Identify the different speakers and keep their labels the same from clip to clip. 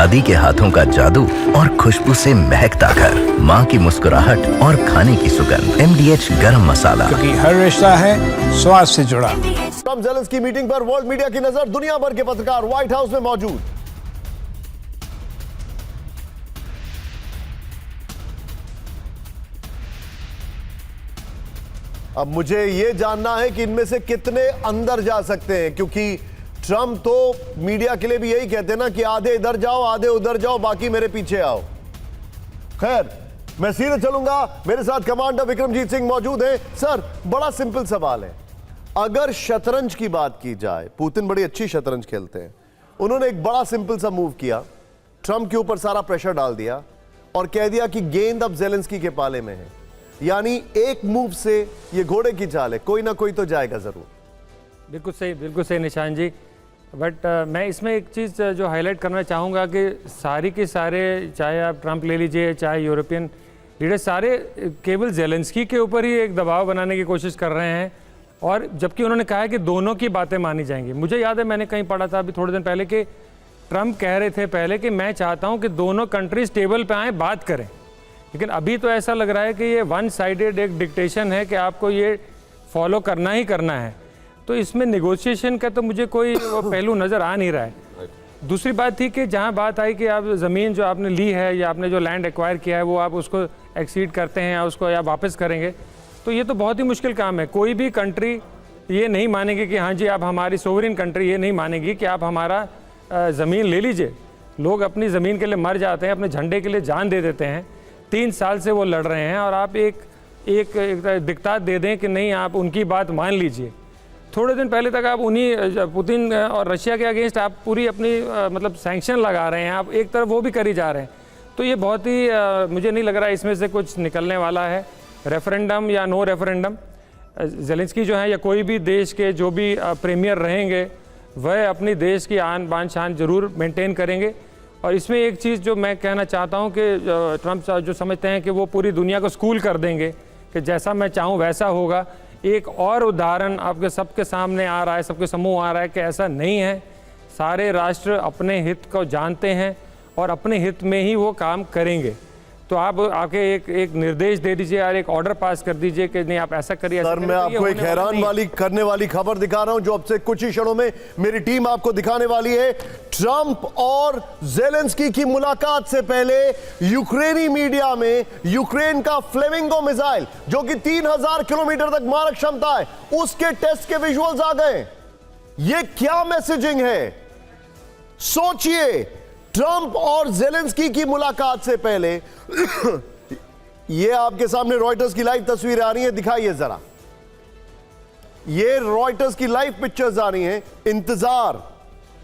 Speaker 1: दादी के हाथों का जादू और खुशबू से महकता घर, माँ की मुस्कुराहट और खाने की सुगंध। MDH गरम मसाला,
Speaker 2: क्योंकि हर रिश्ता है स्वाद से जुड़ा।
Speaker 3: ट्रम्प ज़ेलेंस्की मीटिंग पर वर्ल्ड मीडिया की नजर, दुनिया भर के पत्रकार व्हाइट हाउस में मौजूद। अब मुझे यह जानना है कि इनमें से कितने अंदर जा सकते हैं, क्योंकि ट्रम्प तो मीडिया के लिए भी यही कहते हैं ना कि आधे इधर जाओ आधे उधर जाओ, बाकी मेरे पीछे आओ। खैर, मैं सीधे चलूंगा, मेरे साथ कमांडर विक्रमजीत सिंह मौजूद हैं। सर, बड़ा सिंपल सवाल है, अगर शतरंज की बात की जाए, पुतिन बड़ी अच्छी शतरंज खेलते हैं, उन्होंने एक बड़ा सिंपल सा मूव किया, ट्रम्प के ऊपर सारा प्रेशर डाल दिया और कह दिया कि गेंद अब ज़ेलेंस्की के पाले में है। यानी एक मूव से ये घोड़े की चाल है, कोई ना कोई तो जाएगा जरूर।
Speaker 4: बिल्कुल सही निशान जी। बट मैं इसमें एक चीज़ जो हाईलाइट करना चाहूँगा कि सारी के सारे, चाहे आप ट्रम्प ले लीजिए चाहे यूरोपियन लीडर, सारे केवल ज़ेलेंस्की के ऊपर ही एक दबाव बनाने की कोशिश कर रहे हैं, और जबकि उन्होंने कहा है कि दोनों की बातें मानी जाएंगी। मुझे याद है मैंने कहीं पढ़ा था अभी थोड़े दिन पहले कि ट्रम्प कह रहे थे पहले कि मैं चाहता हूँ कि दोनों कंट्रीज टेबल पर आएँ, बात करें, लेकिन अभी तो ऐसा लग रहा है कि ये वन साइडेड एक डिक्टेशन है कि आपको ये फॉलो करना ही करना है। तो इसमें नेगोशिएशन का तो मुझे कोई पहलू नज़र आ नहीं रहा है। दूसरी बात थी कि जहाँ बात आई कि आप ज़मीन जो आपने ली है या आपने जो लैंड एक्वायर किया है वो आप उसको एक्सीड करते हैं या उसको या वापस करेंगे, तो ये तो बहुत ही मुश्किल काम है। कोई भी कंट्री ये नहीं मानेगी कि हाँ जी आप हमारी सोवरेन कंट्री ये नहीं मानेगी कि आप हमारा ज़मीन ले लीजिए। लोग अपनी ज़मीन के लिए मर जाते हैं, अपने झंडे के लिए जान दे देते हैं। 3 साल से वो लड़ रहे हैं और आप एक दिक्कत दे दें कि नहीं आप उनकी बात मान लीजिए। थोड़े दिन पहले तक आप उन्हीं पुतिन और रशिया के अगेंस्ट आप पूरी अपनी मतलब सैंक्शन लगा रहे हैं, आप एक तरफ वो भी करी जा रहे हैं। तो ये बहुत ही मुझे नहीं लग रहा है इसमें से कुछ निकलने वाला है। रेफरेंडम या नो रेफरेंडम, ज़ेलेंस्की जो है या कोई भी देश के जो भी प्रीमियर रहेंगे वह अपनी देश की आन बान शान ज़रूर मेंटेन करेंगे। और इसमें एक चीज़ जो मैं कहना चाहता हूँ कि ट्रम्प जो समझते हैं कि वो पूरी दुनिया को स्कूल कर देंगे कि जैसा मैं चाहूँ वैसा होगा। एक और उदाहरण आपके सबके सामने आ रहा है, सबके समूह आ रहा है कि ऐसा नहीं है। सारे राष्ट्र अपने हित को जानते हैं और अपने हित में ही वो काम करेंगे। तो आप आके एक निर्देश दे दीजिए और एक ऑर्डर पास कर दीजिए कि नहीं आप ऐसा करिए।
Speaker 3: सर, मैं आपको एक हैरान करने वाली खबर दिखा रहा हूं जो अब से कुछ ही क्षणों में मेरी टीम आपको दिखाने वाली है। ट्रंप और ज़ेलेंस्की की मुलाकात से पहले यूक्रेनी मीडिया में यूक्रेन का फ्लेमिंगो मिसाइल जो कि 3000 किलोमीटर तक मारक क्षमता है, उसके टेस्ट के विजुअल्स आ गए। ये क्या मैसेजिंग है? सोचिए, ट्रंप और ज़ेलेंस्की की मुलाकात से पहले ये आपके सामने रॉयटर्स की लाइव तस्वीरें आ रही हैं, दिखाइए जरा। ये रॉयटर्स की लाइव पिक्चर्स आ रही हैं। इंतजार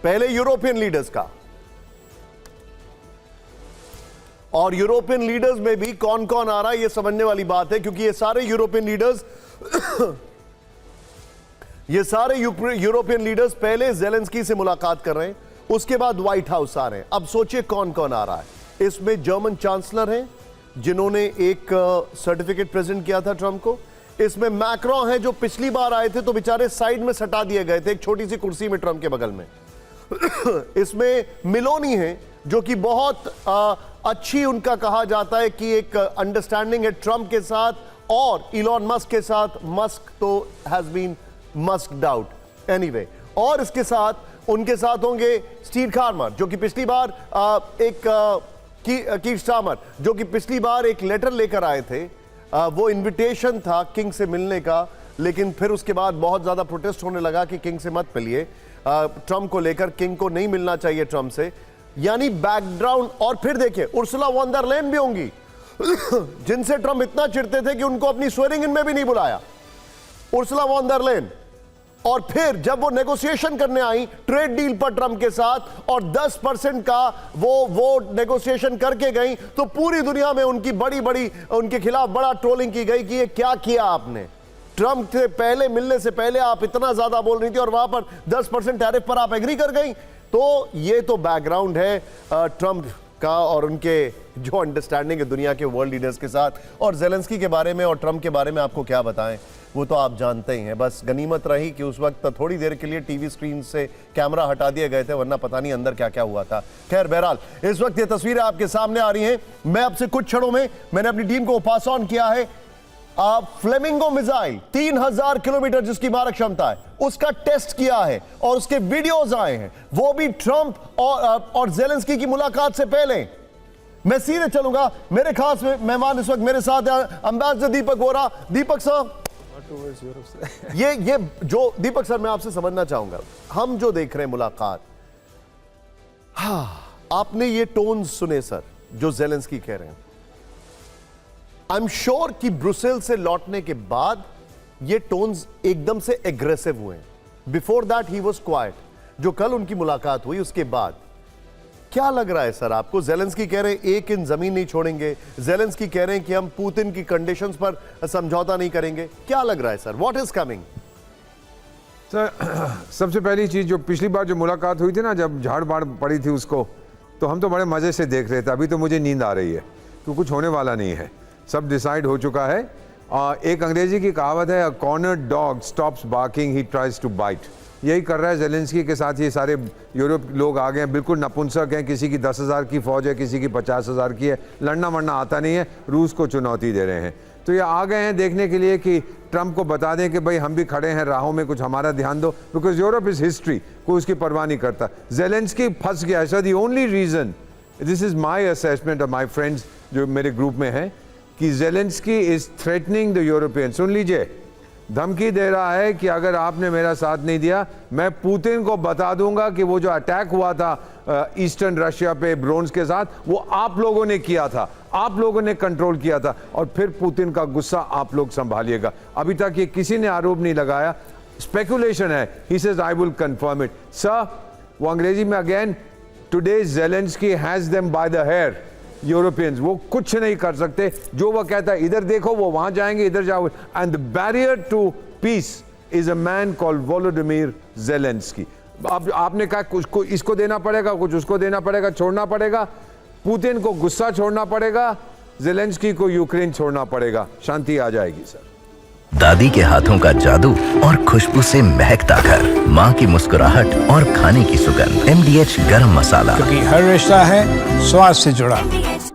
Speaker 3: पहले यूरोपियन लीडर्स का, और यूरोपियन लीडर्स में भी कौन कौन आ रहा है ये समझने वाली बात है, क्योंकि ये सारे यूरोपियन लीडर्स पहले ज़ेलेंस्की से मुलाकात कर रहे हैं, उसके बाद व्हाइट हाउस आ रहे हैं। अब सोचिए कौन कौन आ रहा है। इसमें जर्मन चांसलर हैं जिन्होंने एक सर्टिफिकेट प्रेजेंट किया था ट्रंप को। इसमें मैक्रोन है जो पिछली बार आए थे तो बेचारे साइड में सटा दिए गए थे एक छोटी सी कुर्सी में ट्रंप के बगल में। इसमें मिलोनी है जो कि बहुत अच्छी, उनका कहा जाता है कि एक अंडरस्टैंडिंग है ट्रंप के साथ और इलॉन मस्क के साथ। मस्क तो हैज बीन मस्क्ड आउट एनीवे। और इसके साथ उनके साथ होंगे स्टीव खार्मर जो कि पिछली बार कीर स्टार्मर जो कि पिछली बार एक लेटर लेकर आए थे। वो इनविटेशन था किंग से मिलने का, लेकिन फिर उसके बाद बहुत ज्यादा प्रोटेस्ट होने लगा कि किंग से मत मिलिए, ट्रंप को लेकर किंग को नहीं मिलना चाहिए ट्रंप से। यानी बैकग्राउंड। और फिर देखिए उर्सुला वॉन डर लेyen भी होंगी जिनसे ट्रंप इतना चिढ़ते थे कि उनको अपनी स्वेरिंग इन में भी नहीं बुलाया, उर्सुला वॉन डर लेyen। और फिर जब वो नेगोशिएशन करने आई ट्रेड डील पर ट्रंप के साथ और 10% का वो नेगोशिएशन करके गई, तो पूरी दुनिया में उनकी उनके खिलाफ बड़ा ट्रोलिंग की गई कि ये क्या किया आपने। ट्रंप से पहले मिलने से पहले आप इतना ज्यादा बोल रही थी और वहां पर 10% टैरिफ पर आप एग्री कर गई। तो ये तो बैकग्राउंड है ट्रंप का और उनके जो अंडरस्टैंडिंग है दुनिया के वर्ल्ड लीडर्स के साथ। और ज़ेलेंस्की के बारे में और ट्रंप के बारे में आपको क्या बताएं। वो तो आप जानते ही हैं। बस गनीमत रही कि उस वक्त थोड़ी देर के लिए टीवी स्क्रीन से कैमरा हटा दिए गए थे, वरना पता नहीं अंदर क्या क्या हुआ था। खैर बहरहाल इस वक्त ये तस्वीरें आपके सामने आ रही हैं। मैं आपसे कुछ क्षणों में मैंने अपनी टीम को पास ऑन किया है फ्लेमिंगो मिसाइल 3000 किलोमीटर जिसकी मारक क्षमता है, उसका टेस्ट किया है और उसके वीडियोस आए हैं, वो भी ट्रंप और जेलेंस्की की मुलाकात से पहले। मैं सीधे चलूंगा, मेरे खास मेहमान इस वक्त मेरे साथ हैं, एम्बेसडर दीपक वोरा। दीपक साहब, ये जो दीपक सर मैं आपसे समझना चाहूंगा, हम जो देख रहे हैं मुलाकात, आपने ये टोन सुने सर जो जेलेंस्की कह रहे हैं। आई एम श्योर कि ब्रुसेल से लौटने के बाद ये टोन्स एकदम से एग्रेसिव हुए। Before that he was quite. जो कल उनकी मुलाकात हुई उसके बाद क्या लग रहा है सर आपको? जेलेंस्की कह रहे हैं एक इंच जमीन नहीं छोड़ेंगे, जेलेंस्की कह रहे हैं कि हम पुतिन की कंडीशंस पर समझौता नहीं करेंगे। क्या लग रहा है sir, what is coming?
Speaker 5: Sir सबसे पहली चीज, जो पिछली बार जो मुलाकात हुई थी ना, जब झाड़ बाढ़ पड़ी थी उसको, तो हम तो बड़े मजे से देख रहे थे। अभी तो मुझे नींद आ रही है कि कुछ होने वाला नहीं है, सब डिसाइड हो चुका है। एक अंग्रेजी की कहावत है, a cornered dog stops barking, he tries to bite. यही कर रहा है जेलेंस्की के साथ। ये सारे यूरोप लोग आ गए हैं, बिल्कुल नपुंसक हैं। किसी की 10,000 की फौज है, किसी की 50,000 की है, लड़ना मरना आता नहीं है, रूस को चुनौती दे रहे हैं। तो ये आ गए हैं देखने के लिए कि ट्रंप को बता दें कि भाई हम भी खड़े हैं राहों में, कुछ हमारा ध्यान दो, बिकॉज यूरोप इज हिस्ट्री, कोई उसकी परवाह नहीं करता। जेलेंस्की फंस गया है sir. The only reason, this is my assessment of my friends जो मेरे ग्रुप में हैं, कि Zelensky is threatening the European. सुन लीजिए, धमकी दे रहा है कि अगर आपने मेरा साथ नहीं दिया, मैं पुतिन को बता दूंगा कि वो जो अटैक हुआ था ईस्टर्न रशिया पे ब्रोन्स के साथ, वो आप लोगों ने किया था, आप लोगों ने कंट्रोल किया था, और फिर पुतिन का गुस्सा आप लोग संभालिएगा। अभी तक ये किसी ने आरोप नहीं लगाया, स्पेकुलेशन है। He says I will confirm it. Sir, वो अंग्रेजी में again, today Zelensky has them by the hair. Europeans वो कुछ नहीं कर सकते, जो वो कहता है इधर देखो वो वहां जाएंगे, इधर जाओ। And the barrier to peace is a man called Volodymyr Zelensky. अब आपने कहा कुछ इसको देना पड़ेगा, कुछ उसको देना पड़ेगा, छोड़ना पड़ेगा। पुतिन को गुस्सा छोड़ना पड़ेगा, जेलेंस्की को यूक्रेन छोड़ना पड़ेगा, शांति आ जाएगी सर।
Speaker 1: दादी के हाथों का जादू और खुशबू से महकता घर, माँ की मुस्कुराहट और खाने की सुगंध, MDH गरम मसाला।
Speaker 2: क्योंकि हर रिश्ता है स्वाद से जुड़ा।